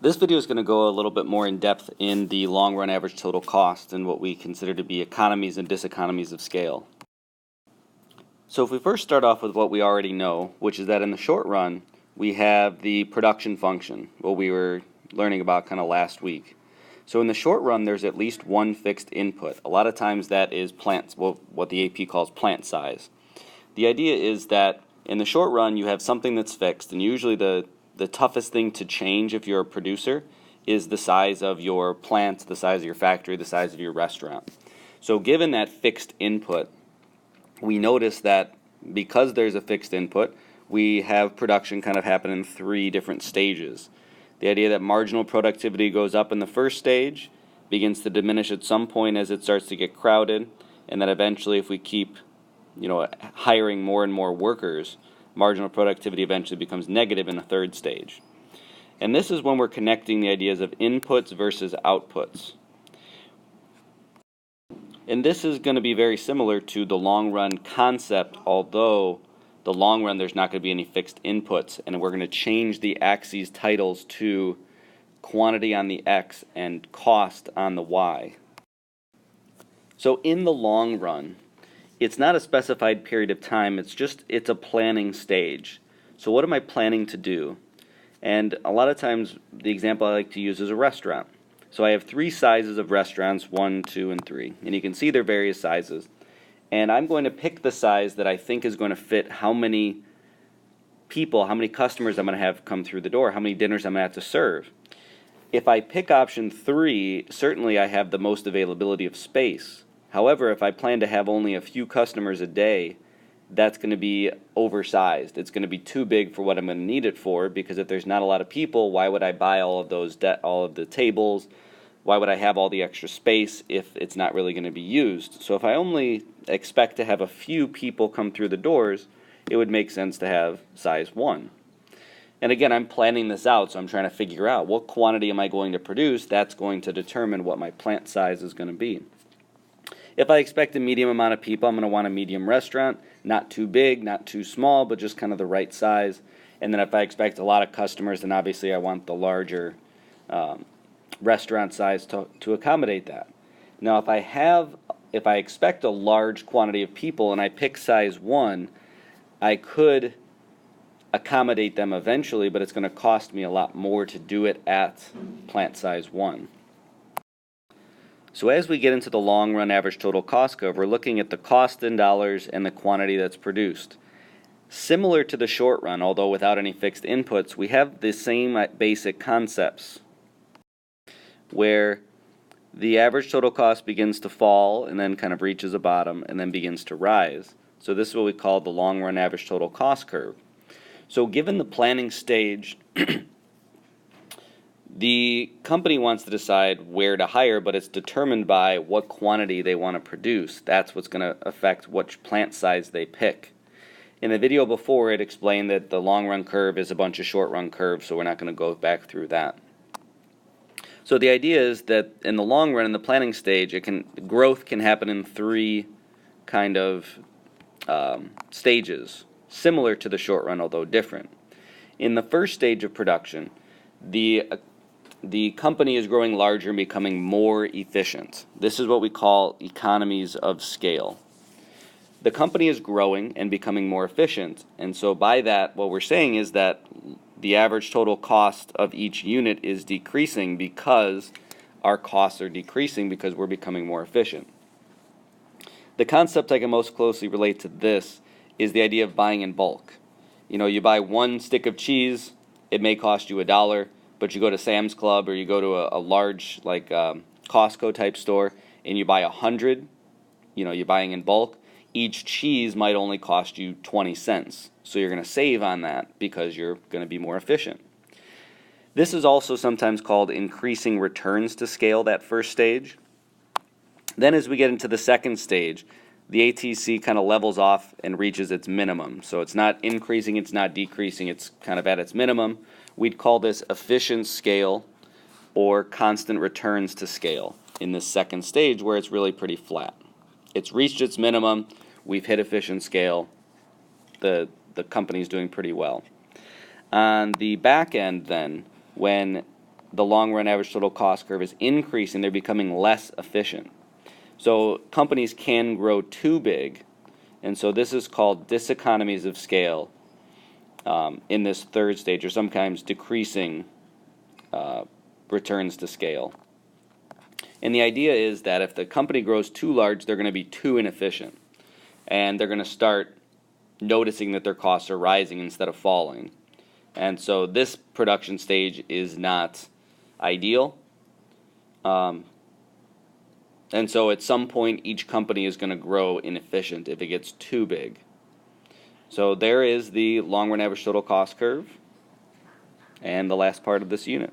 This video is going to go a little bit more in depth in the long run average total cost and what we consider to be economies and diseconomies of scale. So if we first start off with what we already know, which is that in the short run we have the production function, what we were learning about kind of last week. So in the short run there's at least one fixed input. A lot of times that is plants, what the AP calls plant size. The idea is that in the short run you have something that's fixed, and usually the toughest thing to change if you're a producer is the size of your plant, the size of your factory, the size of your restaurant. So given that fixed input, we notice that because there's a fixed input, we have production kind of happen in three different stages. The idea that marginal productivity goes up in the first stage, begins to diminish at some point as it starts to get crowded, and then eventually if we keep hiring more and more workers, marginal productivity eventually becomes negative in the third stage. And this is when we're connecting the ideas of inputs versus outputs. And this is going to be very similar to the long run concept, although the long run there's not going to be any fixed inputs, and we're going to change the axes titles to quantity on the X and cost on the Y. So in the long run, it's not a specified period of time, it's a planning stage. So what am I planning to do? And a lot of times the example I like to use is a restaurant. So I have three sizes of restaurants, 1, 2, and 3. And you can see they're various sizes. And I'm going to pick the size that I think is going to fit how many people, how many customers I'm going to have come through the door, how many dinners I'm going to have to serve. If I pick option 3, certainly I have the most availability of space. However, if I plan to have only a few customers a day, that's going to be oversized. It's going to be too big for what I'm going to need it for, because if there's not a lot of people, why would I buy all of the tables? Why would I have all the extra space if it's not really going to be used? So if I only expect to have a few people come through the doors, it would make sense to have size 1. And again, I'm planning this out, so I'm trying to figure out what quantity am I going to produce. That's going to determine what my plant size is going to be. If I expect a medium amount of people, I'm going to want a medium restaurant, not too big, not too small, but just kind of the right size. And then if I expect a lot of customers, then obviously I want the larger restaurant size to accommodate that. Now if I expect a large quantity of people and I pick size 1, I could accommodate them eventually, but it's going to cost me a lot more to do it at plant size 1. So as we get into the long run average total cost curve, we're looking at the cost in dollars and the quantity that's produced. Similar to the short run, although without any fixed inputs, we have the same basic concepts where the average total cost begins to fall and then kind of reaches a bottom and then begins to rise. So this is what we call the long run average total cost curve. So given the planning stage, the company wants to decide where to hire, but it's determined by what quantity they want to produce. That's what's going to affect which plant size they pick. In the video before, it explained that the long run curve is a bunch of short run curves, so we're not going to go back through that. So the idea is that in the long run, in the planning stage, growth can happen in three kind of stages, similar to the short run, although different. In the first stage of production, the company is growing larger and becoming more efficient. This is what we call economies of scale. The company is growing and becoming more efficient, and so by that, what we're saying is that the average total cost of each unit is decreasing because our costs are decreasing because we're becoming more efficient. The concept I can most closely relate to this is the idea of buying in bulk. You buy one stick of cheese, it may cost you $1, but you go to Sam's Club or you go to a large like Costco type store and you buy 100, you're buying in bulk, each cheese might only cost you 20 cents. So you're going to save on that because you're going to be more efficient. This is also sometimes called increasing returns to scale, that first stage. Then as we get into the second stage, the ATC kind of levels off and reaches its minimum. So it's not increasing, it's not decreasing, it's kind of at its minimum. We'd call this efficient scale or constant returns to scale in this second stage where it's really pretty flat. It's reached its minimum, we've hit efficient scale, the company's doing pretty well. On the back end then, when the long run average total cost curve is increasing, they're becoming less efficient. So companies can grow too big, and so this is called diseconomies of scale in this third stage, or sometimes decreasing returns to scale. And the idea is that if the company grows too large, they're going to be too inefficient, and they're going to start noticing that their costs are rising instead of falling. And so this production stage is not ideal. And so at some point, each company is going to grow inefficient if it gets too big. So there is the long run average total cost curve and the last part of this unit.